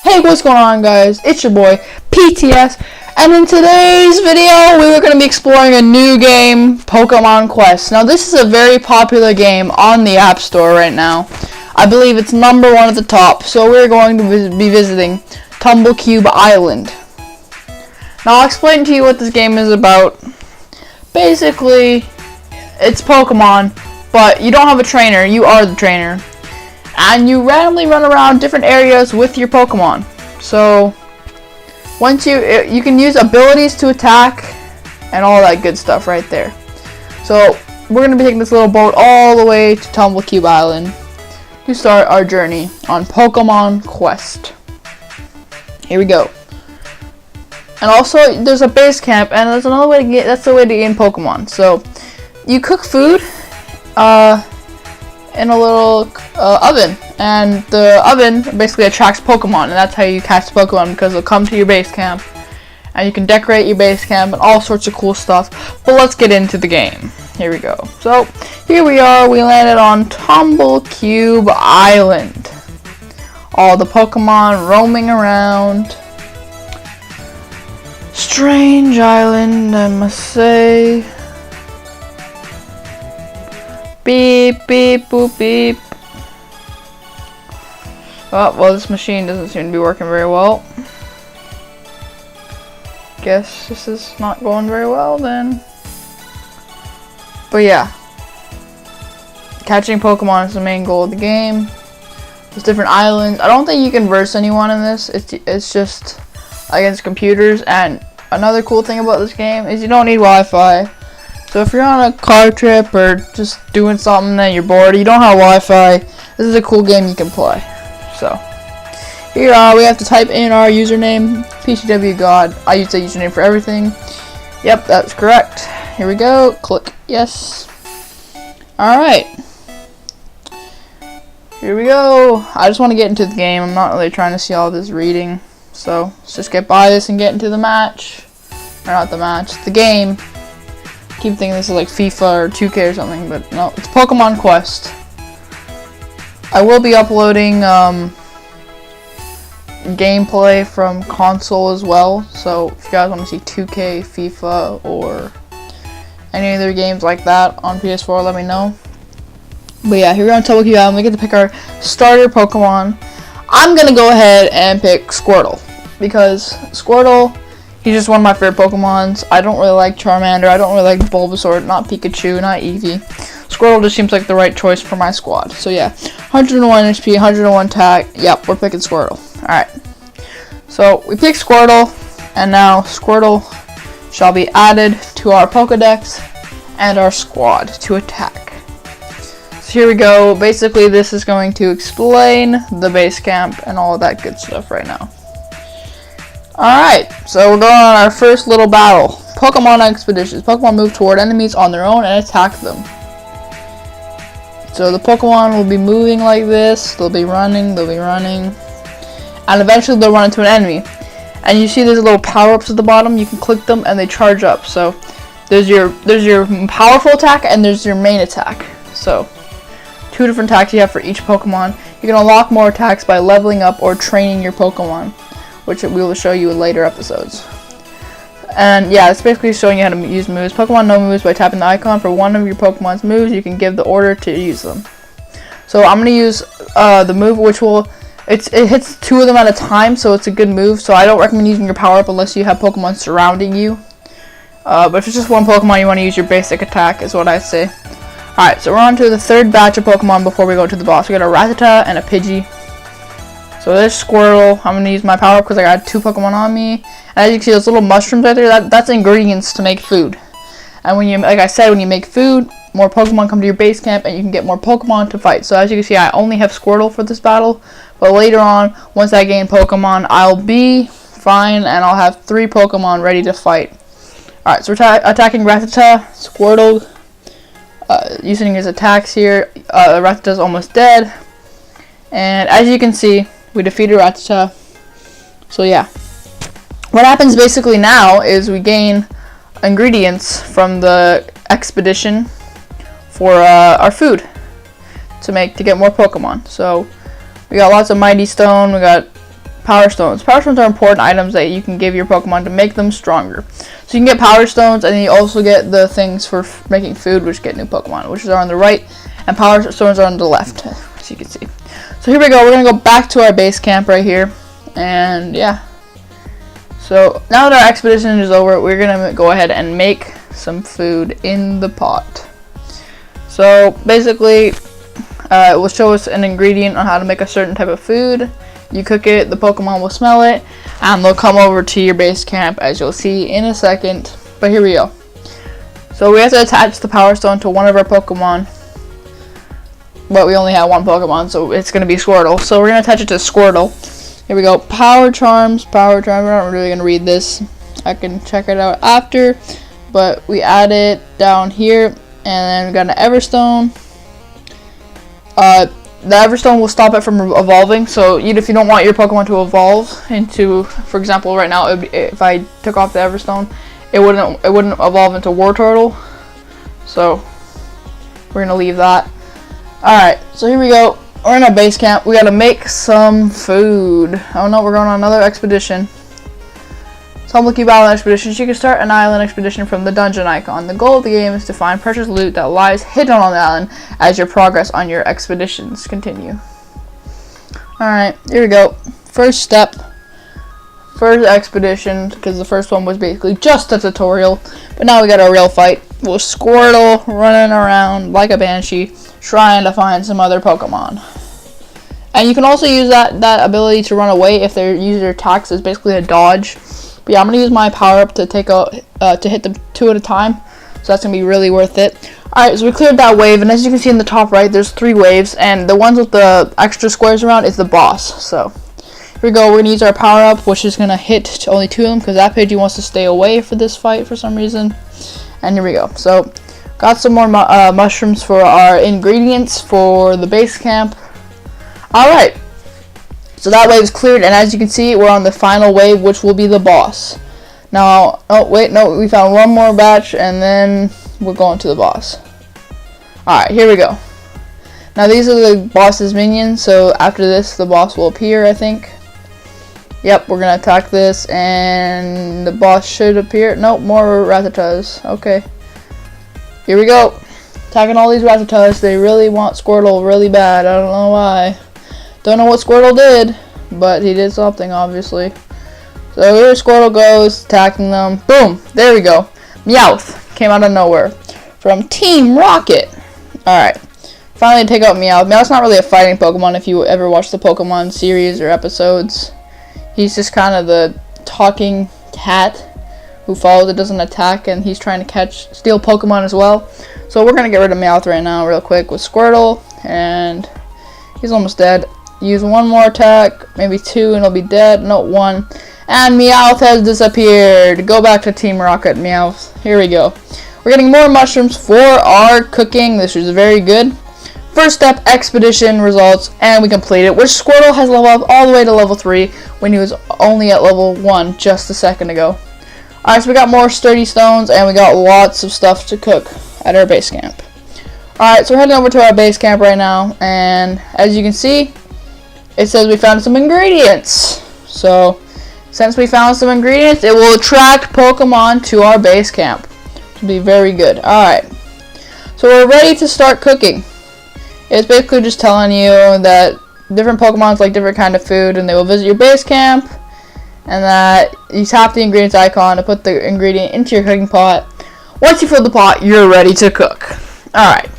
Hey, what's going on, guys? It's your boy PTS, and in today's video we were going to be exploring a new game, Pokemon Quest. Now this is a very popular game on the App Store right now. I believe it's #1 at the top, so we're going to be visiting Tumblecube Island. Now I'll explain to you what this game is about. Basically, it's Pokemon, but you don't have a trainer, you are the trainer. And you randomly run around different areas with your Pokemon. So once you can use abilities to attack and all that good stuff right there. So we're gonna be taking this little boat all the way to Tumblecube Island to start our journey on Pokemon Quest. Here we go. And also there's a base camp, and there's another way to get. That's the way to gain Pokemon. So you cook food in a little oven, and the oven basically attracts Pokemon, and that's how you catch Pokemon, because they'll come to your base camp and you can decorate your base camp and all sorts of cool stuff. But let's get into the game. Here we go. So here we are, we landed on Tumblecube Island. All the Pokemon roaming around. Strange island, I must say. Beep, beep, boop, beep. Oh, well, this machine doesn't seem to be working very well. Guess this is not going very well then. But yeah. Catching Pokemon is the main goal of the game. There's different islands. I don't think you can verse anyone in this. It's just against computers. And another cool thing about this game is you don't need Wi-Fi. So if you're on a car trip or just doing something and you're bored, you don't have Wi-Fi, this is a cool game you can play. So here we have to type in our username, PCWGod. I use that username for everything. Yep, that's correct. Here we go. Click yes. Alright. Here we go. I just want to get into the game. I'm not really trying to see all this reading. So let's just get by this and get into the match. Or not the match, the game. Keep thinking this is like FIFA or 2K or something, but no, it's Pokemon Quest. I will be uploading gameplay from console as well, so if you guys want to see 2K, FIFA, or any other games like that on PS4, let me know. But yeah, here we're on Tumblecube Island. We get to pick our starter Pokemon. I'm gonna go ahead and pick Squirtle, because Squirtle, he's just one of my favorite Pokemons. I don't really like Charmander. I don't really like Bulbasaur. Not Pikachu. Not Eevee. Squirtle just seems like the right choice for my squad. So yeah, 101 HP, 101 attack. Yep, we're picking Squirtle. Alright. So we picked Squirtle, and now Squirtle shall be added to our Pokedex and our squad to attack. So here we go. Basically, this is going to explain the base camp and all of that good stuff right now. Alright, so we're going on our first little battle. Pokemon Expeditions. Pokemon move toward enemies on their own and attack them. So the Pokemon will be moving like this. They'll be running, and eventually they'll run into an enemy. And you see there's little power-ups at the bottom. You can click them and they charge up. So there's your powerful attack and there's your main attack. So 2 different attacks you have for each Pokemon. You can unlock more attacks by leveling up or training your Pokemon, which we will show you in later episodes. And yeah, it's basically showing you how to use moves. Pokemon know moves by tapping the icon for one of your Pokemon's moves. You can give the order to use them. So I'm going to use the move, which will, it hits 2 of them at a time, so it's a good move. So I don't recommend using your power-up unless you have Pokemon surrounding you. But if it's just one Pokemon, you want to use your basic attack, is what I say. Alright, so we're on to the 3rd batch of Pokemon before we go to the boss. We got a Rattata and a Pidgey. So this Squirtle, I'm going to use my power up because I got 2 Pokemon on me. And as you can see, those little mushrooms right there, that's ingredients to make food. And when you, like I said, when you make food, more Pokemon come to your base camp and you can get more Pokemon to fight. So as you can see, I only have Squirtle for this battle. But later on, once I gain Pokemon, I'll be fine and I'll have 3 Pokemon ready to fight. Alright, so we're attacking Rattata, Squirtle, using his attacks here. Rattata's almost dead. And as you can see, we defeated Rattata. So yeah. What happens basically now is we gain ingredients from the expedition for our food to get more Pokemon. So we got lots of Mighty Stone, we got Power Stones. Power Stones are important items that you can give your Pokemon to make them stronger. So you can get Power Stones, and then you also get the things for making food, which get new Pokemon, which are on the right, and Power Stones are on the left, as you can see. So here we go. We're going to go back to our base camp right here, and yeah. So now that our expedition is over, we're going to go ahead and make some food in the pot. So basically, it will show us an ingredient on how to make a certain type of food. You cook it, the Pokemon will smell it, and they'll come over to your base camp, as you'll see in a second. But here we go. So we have to attach the Power Stone to one of our Pokemon. But we only have one Pokemon, so it's going to be Squirtle. So we're going to attach it to Squirtle. Here we go. Power Charms. We're not really going to read this. I can check it out after. But we add it down here. And then we got an Everstone. The Everstone will stop it from evolving, so even if you don't want your Pokemon to evolve into, for example, right now, if I took off the Everstone, it wouldn't evolve into Wartortle. So we're gonna leave that. All right, so here we go. We're in our base camp. We gotta make some food. Oh no, we're going on another expedition. Public Island expeditions. You can start an island expedition from the dungeon icon. The goal of the game is to find precious loot that lies hidden on the island as your progress on your expeditions continue. Alright, here we go. First step. First expedition, because the first one was basically just a tutorial. But now we got a real fight with Squirtle running around like a banshee, trying to find some other Pokemon. And you can also use that ability to run away if their user attacks is basically a dodge. But yeah, I'm going to use my power-up to to hit them 2 at a time. So that's going to be really worth it. Alright, so we cleared that wave. And as you can see in the top right, there's 3 waves. And the ones with the extra squares around is the boss. So here we go. We're going to use our power-up, which is going to hit only 2 of them. Because that Pidgey wants to stay away for this fight for some reason. And here we go. So got some more mushrooms for our ingredients for the base camp. Alright. So that wave is cleared, and as you can see, we're on the final wave, which will be the boss. Now, oh wait, no, we found one more batch, and then we're going to the boss. Alright, here we go. Now these are the boss's minions, so after this, the boss will appear, I think. Yep, we're going to attack this, and the boss should appear. Nope, more Rattatas. Okay. Here we go. Attacking all these Rattatas. They really want Squirtle really bad. I don't know why. Don't know what Squirtle did, but he did something, obviously. So here Squirtle goes, attacking them. Boom! There we go. Meowth came out of nowhere from Team Rocket. Alright. Finally take out Meowth. Meowth's not really a fighting Pokemon if you ever watch the Pokemon series or episodes. He's just kind of the talking cat who follows it, doesn't attack, and he's trying to steal Pokemon as well. So we're going to get rid of Meowth right now real quick with Squirtle, and he's almost dead. Use one more attack, maybe 2, and it'll be dead. No, 1. And Meowth has disappeared. Go back to Team Rocket, Meowth. Here we go. We're getting more mushrooms for our cooking. This is very good. First step, expedition results, and we complete it. Which Squirtle has leveled up all the way to level 3 when he was only at level 1 just a second ago. Alright, so we got more sturdy stones, and we got lots of stuff to cook at our base camp. Alright, so we're heading over to our base camp right now, and as you can see, it says we found some ingredients. So, since we found some ingredients, it will attract Pokemon to our base camp. It'll be very good. Alright. So we're ready to start cooking. It's basically just telling you that different Pokemons like different kind of food, and they will visit your base camp, and that you tap the ingredients icon to put the ingredient into your cooking pot. Once you fill the pot, you're ready to cook. Alright.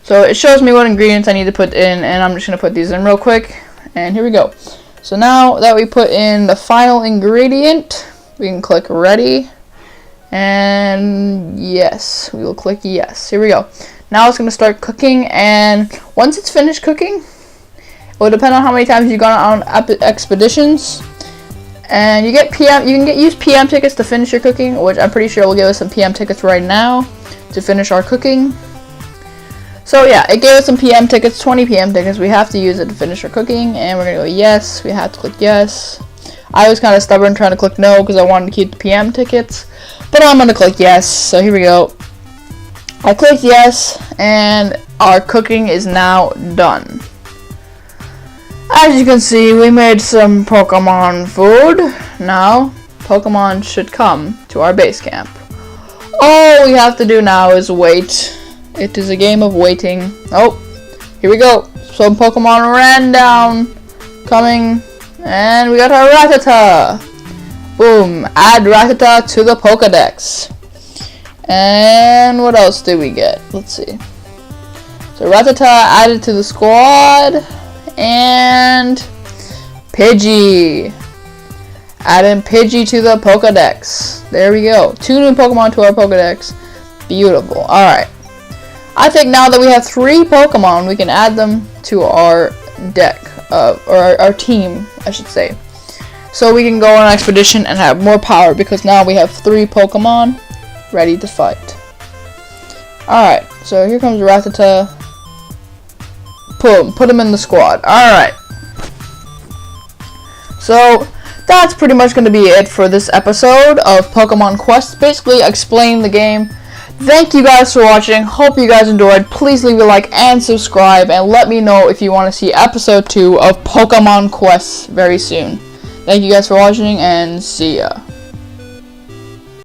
So it shows me what ingredients I need to put in, and I'm just going to put these in real quick. And here we go. So now that we put in the final ingredient, we can click ready. And yes, we will click yes. Here we go. Now it's going to start cooking, and once it's finished cooking, it will depend on how many times you've gone on expeditions. And you can use PM tickets to finish your cooking, which I'm pretty sure will give us some PM tickets right now to finish our cooking. So yeah, it gave us some PM tickets, 20 PM tickets. We have to use it to finish our cooking, and we're going to go yes. We have to click yes. I was kind of stubborn trying to click no because I wanted to keep the PM tickets, but I'm going to click yes. So here we go. I clicked yes, and our cooking is now done. As you can see, we made some Pokemon food. Now, Pokemon should come to our base camp. All we have to do now is wait. It is a game of waiting. Oh, here we go. Some Pokemon ran down. Coming. And we got our Rattata. Boom. Add Rattata to the Pokedex. And what else did we get? Let's see. So Rattata added to the squad. And Pidgey. Adding Pidgey to the Pokedex. There we go. 2 new Pokemon to our Pokedex. Beautiful. Alright. I think now that we have 3 Pokemon, we can add them to our deck. Or our team, I should say. So we can go on an expedition and have more power because now we have 3 Pokemon ready to fight. Alright. So here comes Rattata. Boom, put him in the squad. Alright. So, that's pretty much going to be it for this episode of Pokemon Quest. Basically, explain the game. Thank you guys for watching. Hope you guys enjoyed. Please leave a like and subscribe. And let me know if you want to see episode 2 of Pokemon Quest very soon. Thank you guys for watching and see ya.